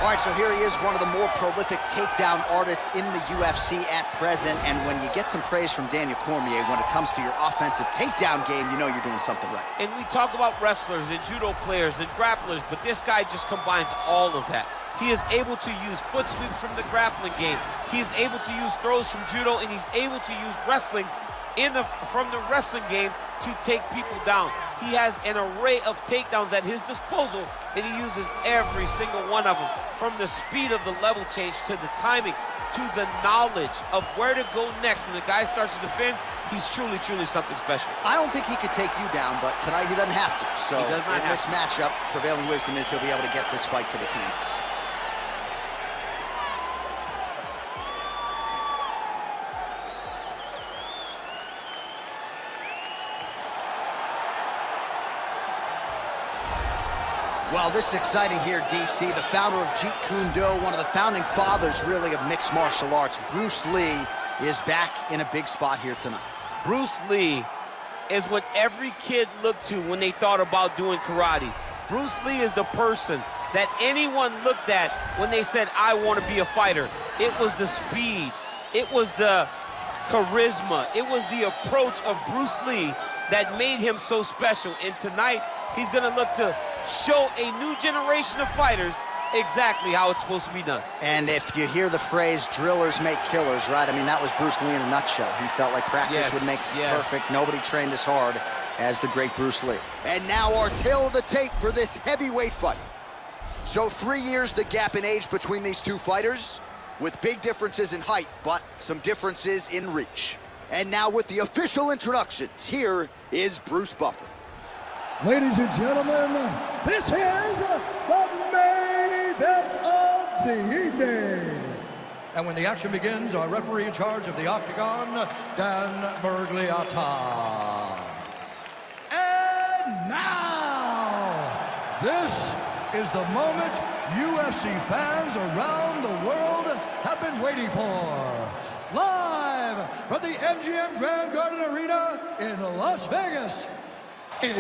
All right, so here he is, one of the more prolific takedown artists in the UFC at present. And when you get some praise from Daniel Cormier when it comes to your offensive takedown game, you know you're doing something right. And we talk about wrestlers and judo players and grapplers, but this guy just combines all of that. He is able to use foot sweeps from the grappling game. He is able to use throws from judo, and he's able to use wrestling from the wrestling game to take people down. He has an array of takedowns at his disposal, and he uses every single one of them. From the speed of the level change, to the timing, to the knowledge of where to go next. When the guy starts to defend, he's truly, truly something special. I don't think he could take you down, but tonight he doesn't have to. So in this matchup, prevailing wisdom is he'll be able to get this fight to the canvas. Well, this is exciting here, DC. The founder of Jeet Kune Do, one of the founding fathers, really, of mixed martial arts, Bruce Lee, is back in a big spot here tonight. Bruce Lee is what every kid looked to when they thought about doing karate. Bruce Lee is the person that anyone looked at when they said, I want to be a fighter. It was the speed. It was the charisma. It was the approach of Bruce Lee that made him so special. And tonight, he's going to look to show a new generation of fighters exactly how it's supposed to be done. And if you hear the phrase, drillers make killers, right? I mean, that was Bruce Lee in a nutshell. He felt like practice would make perfect. Nobody trained as hard as the great Bruce Lee. And now our tale of the tape for this heavyweight fight. So 3 years the gap in age between these two fighters, with big differences in height, but some differences in reach. And now with the official introductions, here is Bruce Buffer. Ladies and gentlemen, this is the main event of the evening. And when the action begins, our referee in charge of the Octagon, Dan Bergliata. And now, this is the moment UFC fans around the world have been waiting for. Live from the MGM Grand Garden Arena in Las Vegas. It's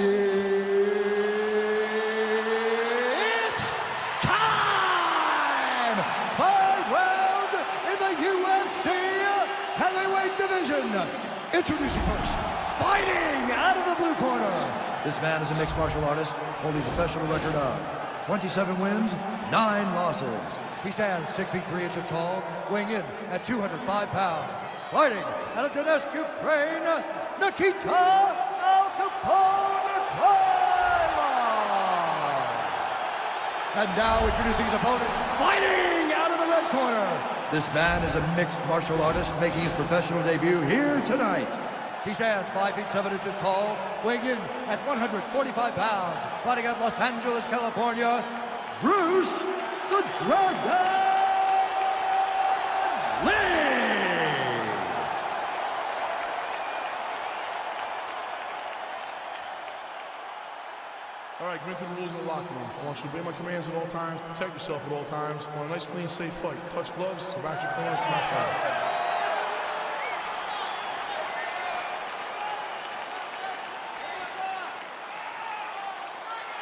time! 5 rounds in the UFC heavyweight division. Introducing first, fighting out of the blue corner. This man is a mixed martial artist, holding a professional record of 27 wins, 9 losses. He stands 6 feet 3 inches tall, weighing in at 205 pounds. Fighting out of Donetsk, Ukraine, Nikita Krylov. And now introducing his opponent, fighting out of the red corner. This man is a mixed martial artist making his professional debut here tonight. He stands 5 feet 7 inches tall, weighing in at 145 pounds. Fighting out of Los Angeles, California, Bruce the Dragon Lee. All right, commit to the rules in the locker room. I want you to obey my commands at all times, protect yourself at all times. I want a nice, clean, safe fight. Touch gloves, surround your corners, come out fighting.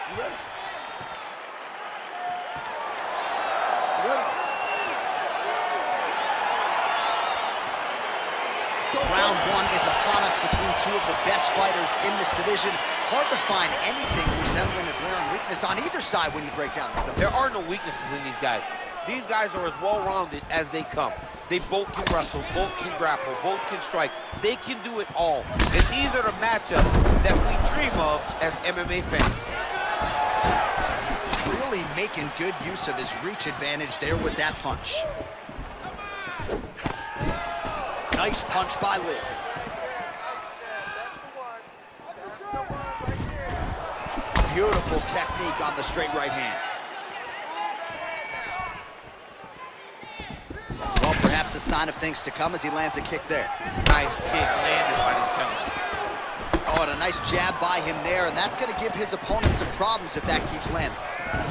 You ready? You ready? Round 1 is upon us between two of the best fighters in this division. Hard to find anything resembling a glaring weakness on either side when you break down the film. There are no weaknesses in these guys. These guys are as well-rounded as they come. They both can wrestle, both can grapple, both can strike. They can do it all. And these are the matchups that we dream of as MMA fans. Really making good use of his reach advantage there with that punch. Nice punch by Lee. Beautiful technique on the straight right hand. Well, perhaps a sign of things to come as he lands a kick there. Nice kick landed by this gentleman. Oh, and a nice jab by him there, and that's going to give his opponent some problems if that keeps landing.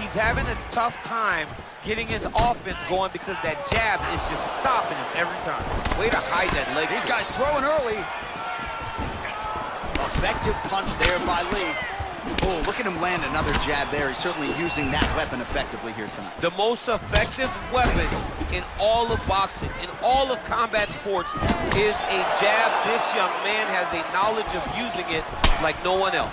He's having a tough time getting his offense going because that jab is just stopping him every time. Way to hide that leg. These guys throwing early. Effective punch there by Lee. Oh, look at him land another jab there. He's certainly using that weapon effectively here tonight. The most effective weapon in all of boxing, in all of combat sports, is a jab. This young man has a knowledge of using it like no one else.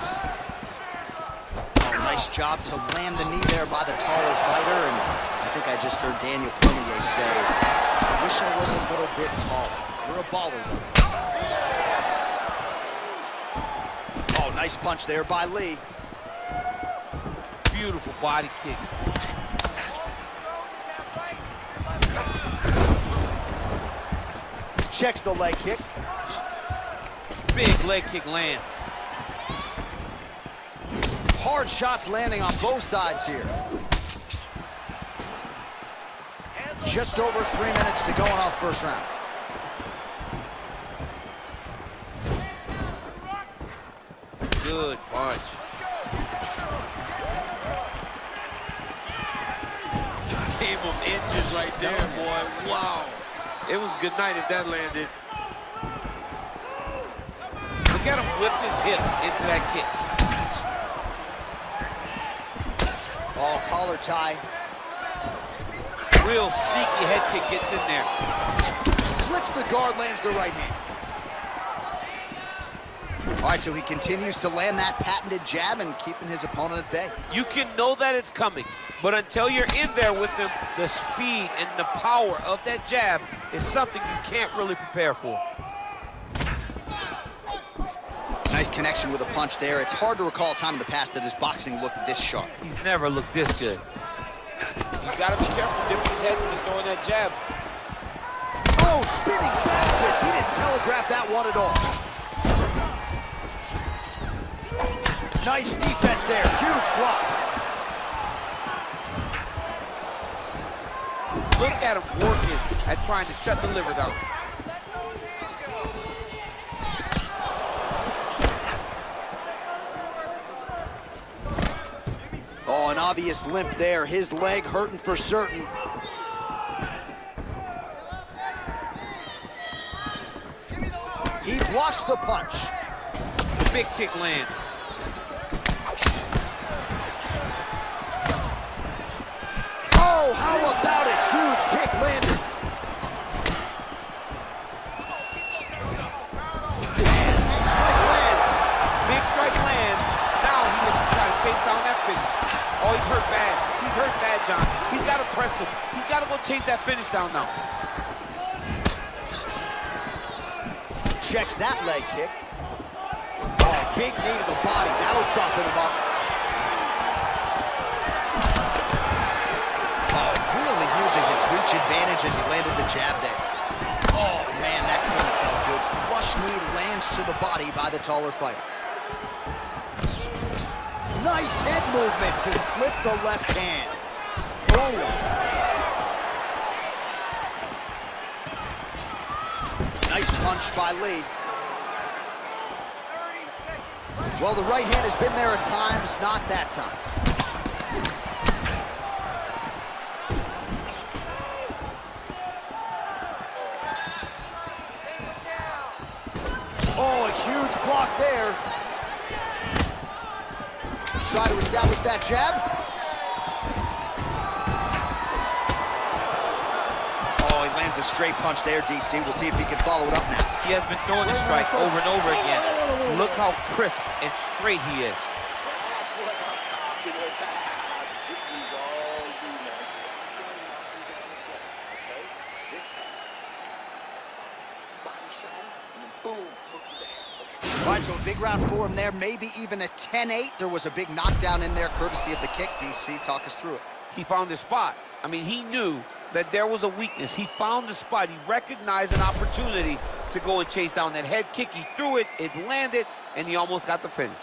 Oh, nice job to land the knee there by the taller fighter, and I think I just heard Daniel Cormier say, I wish I was a little bit taller. You're a baller, Lucas. Oh, nice punch there by Lee. Beautiful body kick. Checks the leg kick. Big leg kick lands. Hard shots landing on both sides here. Just over 3 minutes to go in our first round. Good punch. Gave him inches right there, boy. Wow. It was good night if that landed. Look at him whip his hip into that kick. Oh, collar tie. Real sneaky head kick gets in there. Flips the guard, lands the right hand. All right, so he continues to land that patented jab and keeping his opponent at bay. You can know that it's coming, but until you're in there with him, the speed and the power of that jab is something you can't really prepare for. Nice connection with a punch there. It's hard to recall a time in the past that his boxing looked this sharp. He's never looked this good. He's got to be careful dipping his head when he's throwing that jab. Oh, spinning back fist. He didn't telegraph that one at all. Nice defense there. Huge block. Look at him working at trying to shut the liver down. Oh, an obvious limp there. His leg hurting for certain. He blocks the punch. The big kick lands. Oh, how about it? Huge kick landed. And big strike lands. Big strike lands. Now he looks to try to chase down that finish. Oh, he's hurt bad. He's hurt bad, John. He's got to press him. He's got to go chase that finish down now. Checks that leg kick. Oh, big knee to the body. That'll soften him up. Oh, really using his reach advantage as he landed the jab there. Oh, man, that couldn't have felt good. Flush knee lands to the body by the taller fighter. Nice head movement to slip the left hand. Boom. Nice punch by Lee. Well, the right hand has been there at times, not that time. Oh, a huge block there. Try to establish that jab. Oh, he lands a straight punch there, DC. We'll see if he can follow it up now. He has been throwing his strike over and over again. Look how crisp and straight he is. That's what I'm talking about. This is all you, man. Okay? This time, just set him up. Body shot, and then boom, hook to the head. Okay? All right, so a big round for him there, maybe even a 10-8. There was a big knockdown in there, courtesy of the kick. DC, talk us through it. He found his spot. I mean, he knew that there was a weakness. He found the spot. He recognized an opportunity to go and chase down that head kick. He threw it, it landed, and he almost got the finish.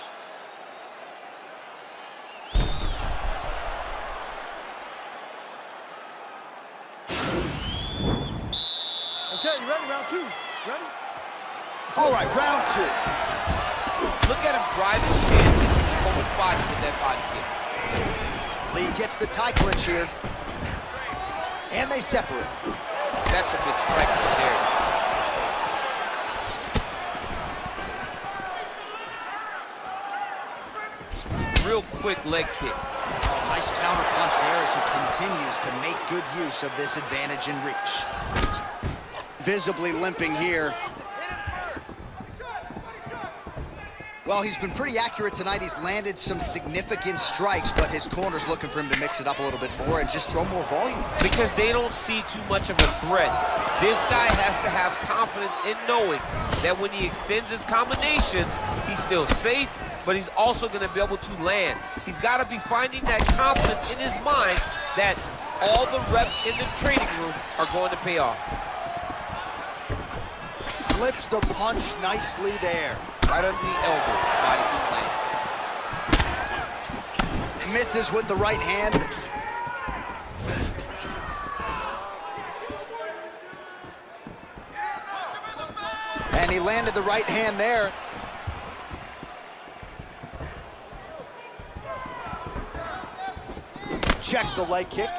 Okay, you ready? Round two. Ready? All right, round two. Look at him drive his shin into his opponent's body with that body kick. Lee gets the tie clinch here. And they separate. That's a big strike right there. real quick leg kick. Oh, nice counter punch there as he continues to make good use of this advantage in reach. Visibly limping here. Well, he's been pretty accurate tonight. He's landed some significant strikes, but his corner's looking for him to mix it up a little bit more and just throw more volume. Because they don't see too much of a threat. This guy has to have confidence in knowing that when he extends his combinations, he's still safe, but he's also going to be able to land. He's got to be finding that confidence in his mind that all the reps in the training room are going to pay off. Slips the punch nicely there. Right under the elbow, body can land. Misses with the right hand. And he landed the right hand there. Checks the leg kick.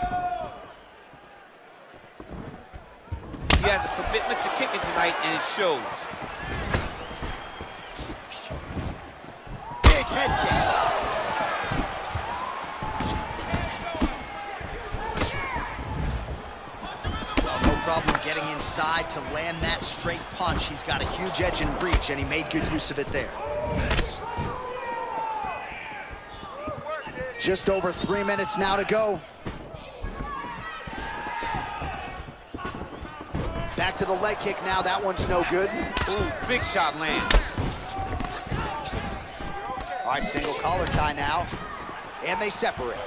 He has a commitment to kicking tonight, and it shows. Big head kick. Well, no problem getting inside to land that straight punch. He's got a huge edge in reach, and he made good use of it there. Just over 3 minutes now to go. Back to the leg kick now. That one's no good. Ooh, big shot lands. All right, single collar tie now. And they separate.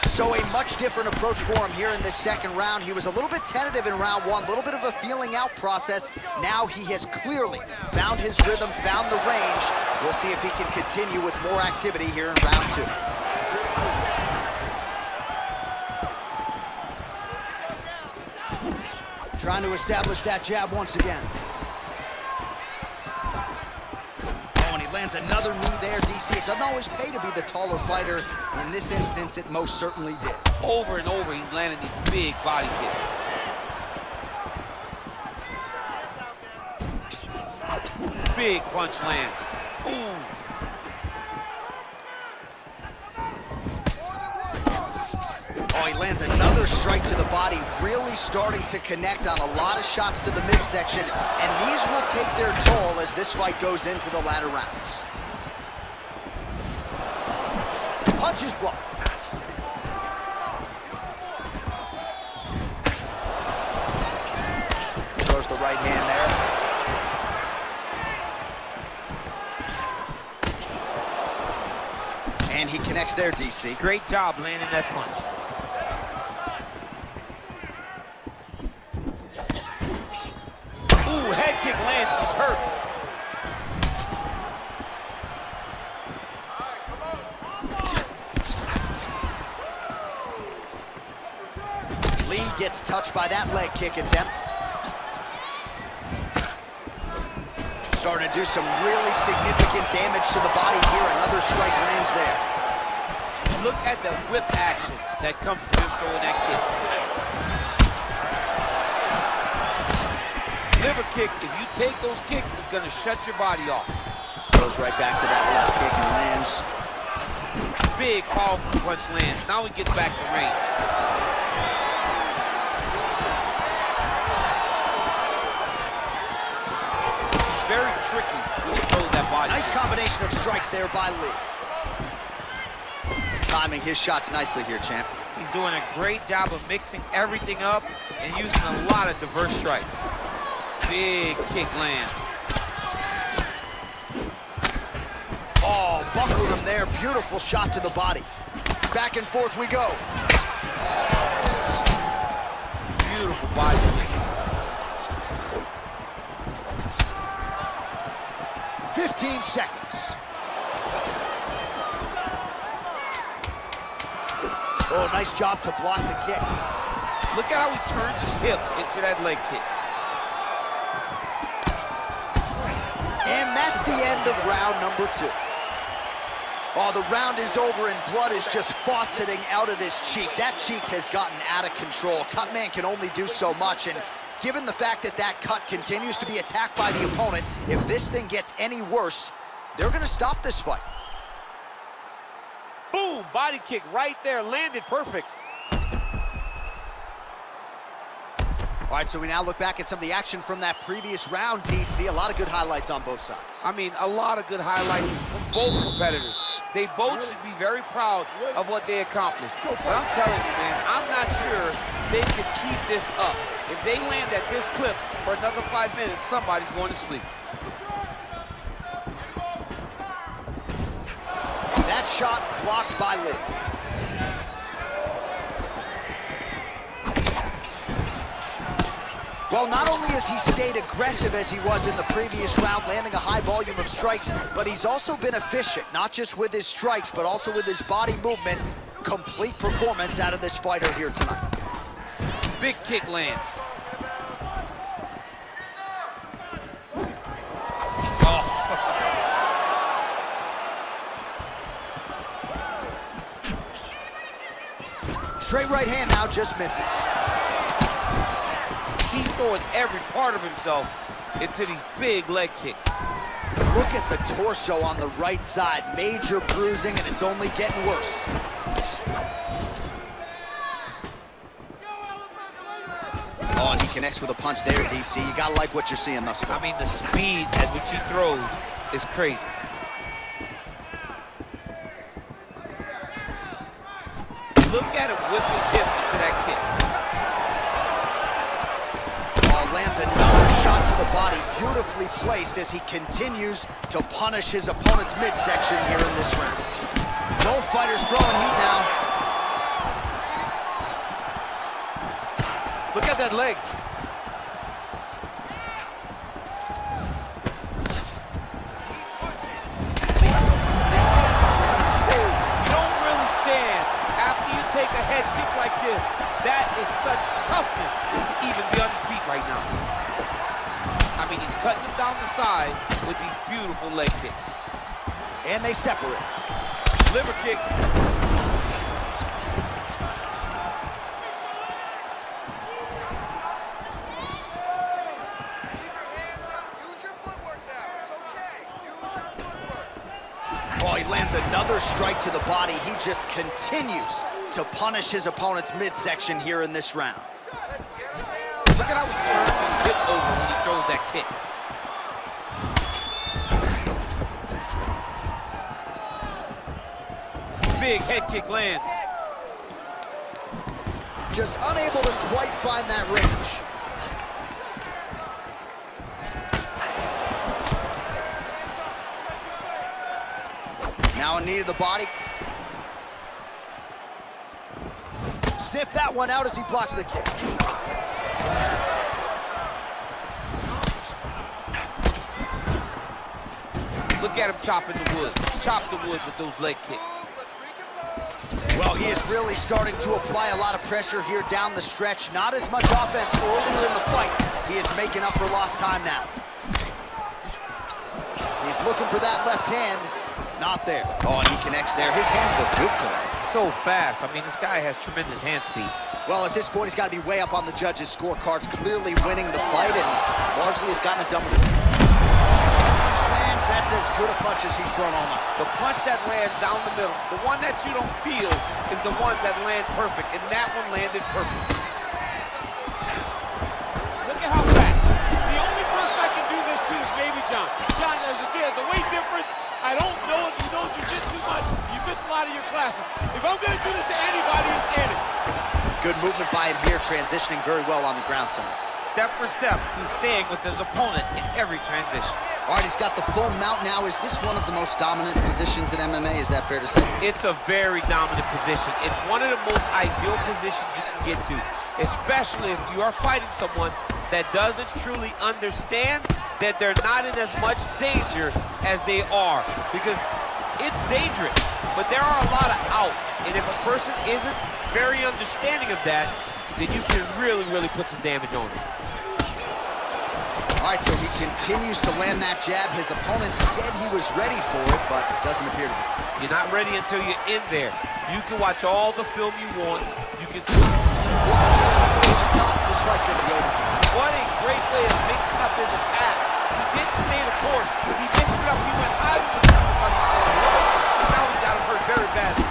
So a much different approach for him here in this second round. He was a little bit tentative in round one, a little bit of a feeling out process. Now he has clearly found his rhythm, found the range. We'll see if he can continue with more activity here in round two. Trying to establish that jab once again. Oh, and he lands another knee there, DC. It doesn't always pay to be the taller fighter. In this instance, it most certainly did. Over and over, he's landing these big body kicks. Big punch lands. Ooh. Oh, he lands another strike to the body, really starting to connect on a lot of shots to the midsection, and these will take their toll as this fight goes into the latter rounds. Punch is blocked. Throws the right hand there. And he connects there, DC. Great job landing that punch. Ooh, head kick lands, he's hurt. Lee gets touched by that leg kick attempt. Starting to do some really significant damage to the body here. Another strike lands there. Look at the whip action that comes from him throwing that kick. Liver kick, if you take those kicks, it's going to shut your body off. Goes right back to that left kick and lands. Big, powerful punch lands. Now he gets back to range. It's very tricky when he throws that body. Nice combination of strikes there by Lee. Timing his shots nicely here, champ. He's doing a great job of mixing everything up and using a lot of diverse strikes. Big kick lands. Oh, buckled him there. Beautiful shot to the body. Back and forth we go. Beautiful body kick. 15 seconds. Oh, nice job to block the kick. Look at how he turns his hip into that leg kick. And that's the end of round number two. Oh, the round is over and blood is just fauceting out of this cheek. That cheek has gotten out of control. Cutman can only do so much, and given the fact that that cut continues to be attacked by the opponent, if this thing gets any worse, they're gonna stop this fight. Boom, body kick right there, landed perfect. All right, so we now look back at some of the action from that previous round, DC. A lot of good highlights on both sides. I mean, a lot of good highlights from both competitors. They both should be very proud of what they accomplished. But I'm telling you, man, I'm not sure they can keep this up. If they land at this clip for another 5 minutes, somebody's going to sleep. That shot blocked by Lee. Well, not only has he stayed aggressive as he was in the previous round, landing a high volume of strikes, but he's also been efficient, not just with his strikes, but also with his body movement. Complete performance out of this fighter here tonight. Big kick lands. Straight right hand now, just misses. He's throwing every part of himself into these big leg kicks. Look at the torso on the right side. Major bruising, and it's only getting worse. Oh, and he connects with a punch there, DC. You gotta like what you're seeing thus far. I mean, the speed at which he throws is crazy. Look at him whip his hip into that kick. Lands another shot to the body, beautifully placed as he continues to punish his opponent's midsection here in this round. Both fighters throwing heat now. Look at that leg. You don't really stand after you take a head kick like this. That is such toughness to even be on his feet right now. I mean, he's cutting him down to size with these beautiful leg kicks. And they separate. Liver kick. Keep your hands up. Use your footwork now. It's okay. Use your footwork. Oh, he lands another strike to the body. He just continues to punish his opponent's midsection here in this round. Look at how he turns his hip over when he throws that kick. Big head kick lands. Just unable to quite find that range. Now a knee to the body. Sniff that one out as he blocks the kick. Look at him chopping the wood. Chop the wood with those leg kicks. Well, he is really starting to apply a lot of pressure here down the stretch. Not as much offense earlier in the fight. He is making up for lost time now. He's looking for that left hand. Not there. Oh, and he connects there. His hands look good tonight. So fast. I mean, this guy has tremendous hand speed. Well, at this point, he's got to be way up on the judges' scorecards, clearly winning the fight, and largely has gotten it done with it. Punch lands, that's as good a punch as he's thrown all night. The punch that lands down the middle, the one that you don't feel, is the ones that land perfect, and that one landed perfect. Look at how fast. The only person I can do this to is maybe John. John, there's a weight difference. I don't know if you know jiu-jitsu much. You miss a lot of your classes. If I'm going to do this to anybody, it's Eddie. Good movement by him here, transitioning very well on the ground tonight. Step for step, he's staying with his opponent in every transition. All right, he's got the full mount now. Is this one of the most dominant positions in MMA? Is that fair to say? It's a very dominant position. It's one of the most ideal positions you can get to, especially if you are fighting someone that doesn't truly understand that they're not in as much danger as they are, because it's dangerous, but there are a lot of outs, and if a person isn't very understanding of that, then you can really, really put some damage on them. All right, so he continues to land that jab. His opponent said he was ready for it, but it doesn't appear to be. You're not ready until you're in there. You can watch all the film you want. You can see. This fight's gonna be over. What a great way of mixing up his attack. He didn't stay the course. He mixed it up. He went high with his and now he got him hurt very badly.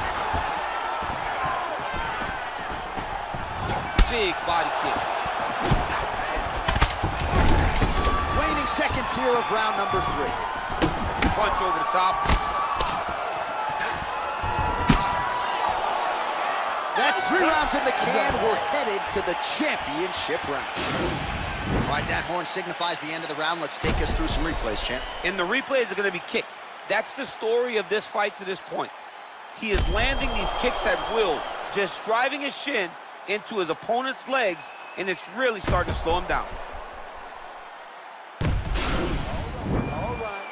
round number 3. Punch over the top. That's 3 rounds in the can. We're headed to the championship round. All right, that horn signifies the end of the round. Let's take us through some replays, champ. And the replays are going to be kicks. That's the story of this fight to this point. He is landing these kicks at will, just driving his shin into his opponent's legs, and it's really starting to slow him down. All right,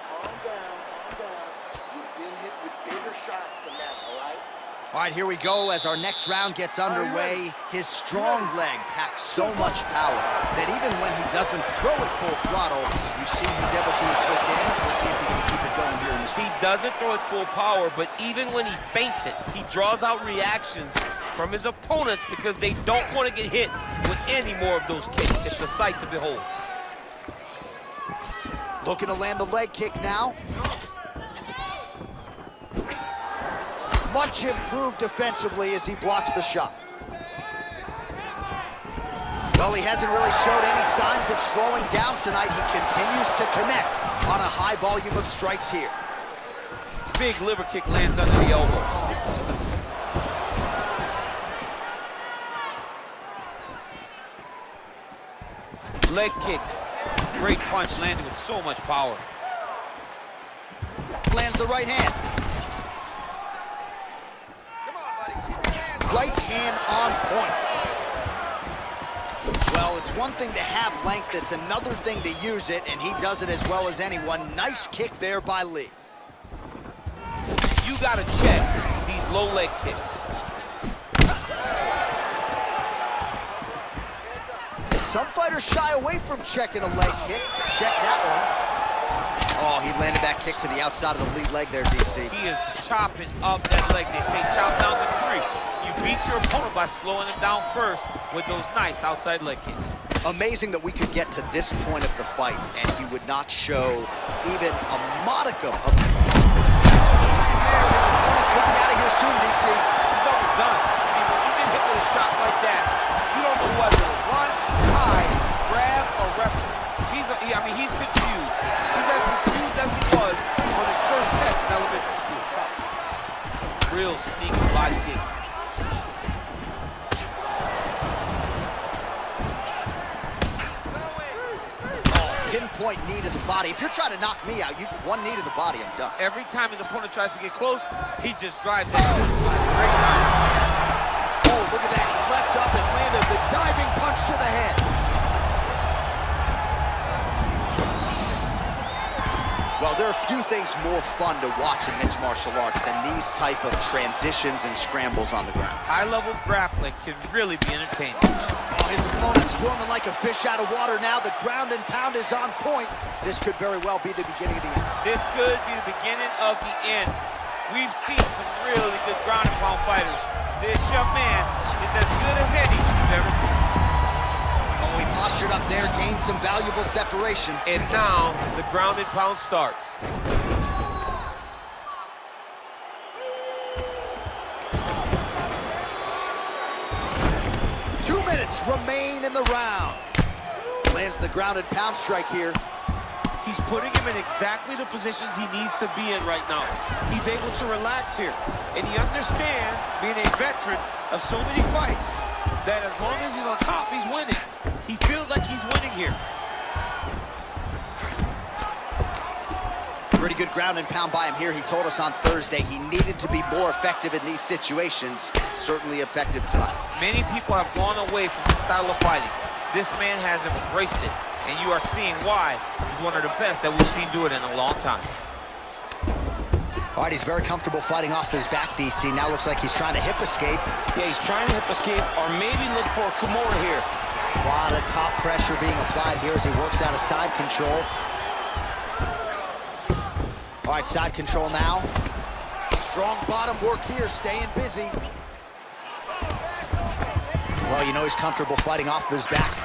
calm down. You've been hit with bigger shots than that, all right? All right, here we go as our next round gets underway. His strong leg packs so much power that even when he doesn't throw it full throttle, you see he's able to inflict damage. We'll see if he can keep it going here in this round. He doesn't throw it full power, but even when he feints it, he draws out reactions from his opponents because they don't want to get hit with any more of those kicks. It's a sight to behold. Looking to land the leg kick now. Much improved defensively as he blocks the shot. Well, he hasn't really showed any signs of slowing down tonight. He continues to connect on a high volume of strikes here. Big liver kick lands under the elbow. Leg kick. Great punch landing with so much power. Lands the right hand. Right hand on point. Well, it's one thing to have length, it's another thing to use it, and he does it as well as anyone. Nice kick there by Lee. You gotta check these low leg kicks. Some fighters shy away from checking a leg kick. Check that one. Oh, he landed that kick to the outside of the lead leg there, DC. He is chopping up that leg. They say chop down the tree. You beat your opponent by slowing him down first with those nice outside leg kicks. Amazing that we could get to this point of the fight and he would not show even a modicum of... His opponent could be out of here soon, DC. He's almost done. I mean, when you get hit with a shot like that, you don't know whether to run, hide, grab, or wrestle. He's confused. He's as confused as he was on his first test in elementary school. Real sneaky body kick. Pinpoint knee to the body. If you're trying to knock me out, one knee to the body, I'm done. Every time his opponent tries to get close, he just drives it. Great time. Oh, look at that. He leapt up and landed the diving punch to the head. Well, there are few things more fun to watch in mixed martial arts than these type of transitions and scrambles on the ground. High-level grappling can really be entertaining. Oh, his opponent's squirming like a fish out of water now. The ground and pound is on point. This could very well be the beginning of the end. This could be the beginning of the end. We've seen some really good ground and pound fighters. This young man is as good as any you've ever seen. Oh, he postured up there, gained some valuable separation. And now the ground and pound starts. Remain in the round. Lands the ground and pound strike here. He's putting him in exactly the positions he needs to be in right now. He's able to relax here. And he understands, being a veteran of so many fights, that as long as he's on top, he's winning. He feels like he's winning here. Pretty good ground and pound by him here. He told us on Thursday he needed to be more effective in these situations. Certainly effective tonight. Many people have gone away from this style of fighting. This man has embraced it, and you are seeing why he's one of the best that we've seen do it in a long time. All right, he's very comfortable fighting off his back, DC. Now looks like he's trying to hip escape. Yeah, he's trying to hip escape or maybe look for a Kimura here. A lot of top pressure being applied here as he works out of side control. All right, side control now. Strong bottom work here, staying busy. Well, you know he's comfortable fighting off his back.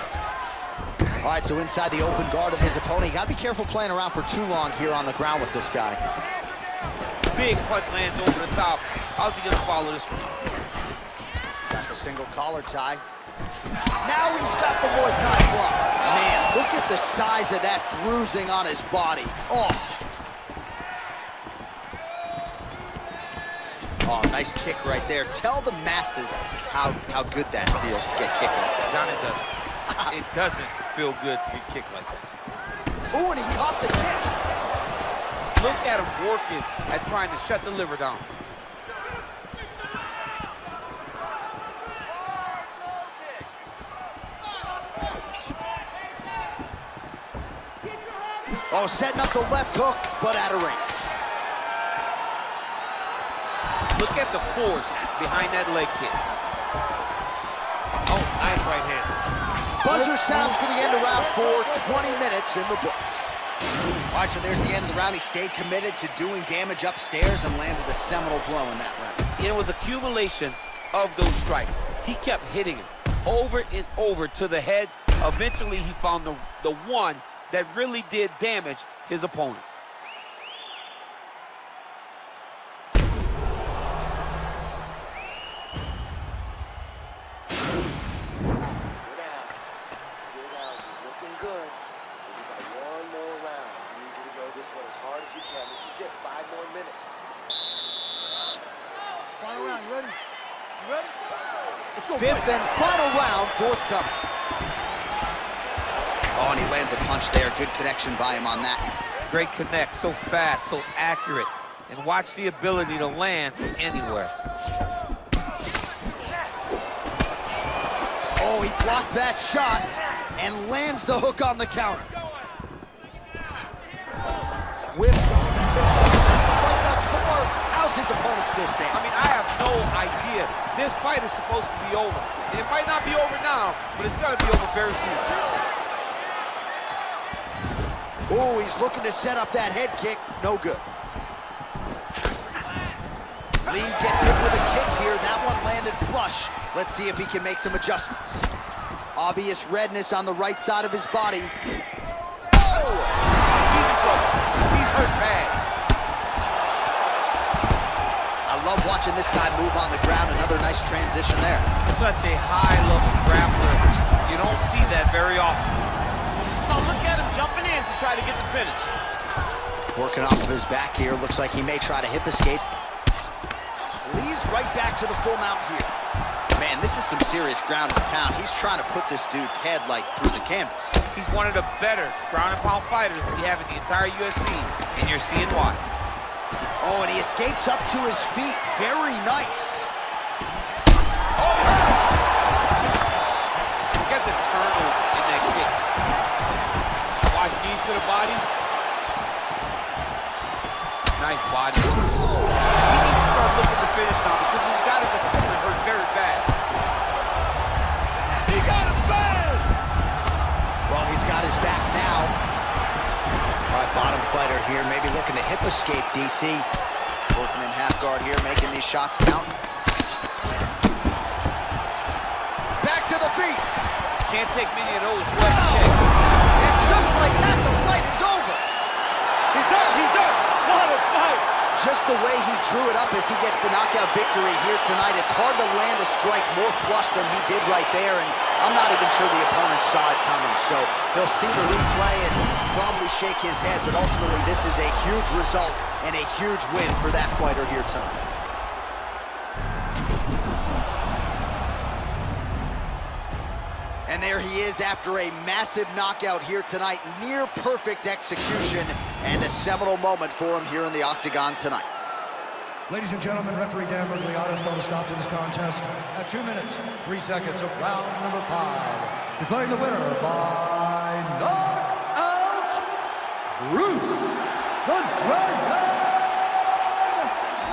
All right, so inside the open guard of his opponent. You gotta be careful playing around for too long here on the ground with this guy. Big punch lands over the top. How's he gonna follow this one? Got the single collar tie. Now he's got the Muay Thai block. Man, look at the size of that bruising on his body. Oh. Oh, nice kick right there. Tell the masses how good that feels to get kicked like that. Johnny doesn't. It doesn't feel good to get kicked like that. Ooh, and he caught the kick. Look at him working at trying to shut the liver down. Oh, setting up the left hook, but out of range. Look at the force behind that leg kick. Oh, nice right hand. Buzzer sounds for the end of round 4, 20 minutes in the books. All right, so there's the end of the round. He stayed committed to doing damage upstairs and landed a seminal blow in that round. It was accumulation of those strikes. He kept hitting him over and over to the head. Eventually, he found the one that really did damage his opponent. Sit down, you're looking good. But we got one more round. I need you to go this one as hard as you can. This is it, 5 more minutes. Final round, you ready? You ready? Let's go. 5th and final round, forthcoming. Oh, and he lands a punch there. Good connection by him on that. Great connect, so fast, so accurate. And watch the ability to land from anywhere. Oh, he blocked that shot and lands the hook on the counter. Whips on the fifth the fight thus far. How's his opponent still standing? I mean, I have no idea. This fight is supposed to be over. And it might not be over now, but it's gonna be over very soon. Oh, he's looking to set up that head kick. No good. Lee gets hit with a kick here. That one landed flush. Let's see if he can make some adjustments. Obvious redness on the right side of his body. Oh! He's in trouble. He's hurt bad. I love watching this guy move on the ground. Another nice transition there. Such a high-level grappler. You don't see that very often. Oh, look at him jumping in to try to get the finish. Working off of his back here. Looks like he may try to hip escape. Lee's right back to the full mount here. Man, this is some serious ground and pound. He's trying to put this dude's head like through the canvas. He's one of the better ground and pound fighters we have in the entire UFC, and you're seeing why. Oh, and he escapes up to his feet. Very nice. Oh! Look at the turtle in that kick. Watch knees to the body. Nice body. He needs to start looking to finish now because he's got his opponent hurt very bad. He got him bad! Well, he's got his back now. All right, bottom fighter here, maybe looking to hip escape, DC. Working in half guard here, making these shots count. Back to the feet. Can't take many of those. And just like that, the fight is over. He's done, he's done. What a fight. Just the way he drew it up as he gets the knockout victory here tonight, it's hard to land a strike more flush than he did right there, and I'm not even sure the opponent saw it coming, so he'll see the replay and probably shake his head, but ultimately this is a huge result and a huge win for that fighter here tonight. And there he is after a massive knockout here tonight. Near perfect execution and a seminal moment for him here in the octagon tonight. Ladies and gentlemen, referee Dan Mergliata has called a stop to this contest at 2 minutes, 3 seconds of round number 5. Declaring the winner by knockout, Bruce the Dragon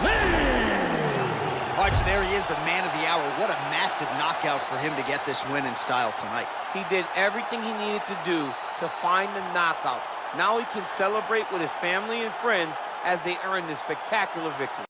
Lee! All right, so there he is, the man of the hour. What a massive knockout for him to get this win in style tonight. He did everything he needed to do to find the knockout. Now he can celebrate with his family and friends as they earn this spectacular victory.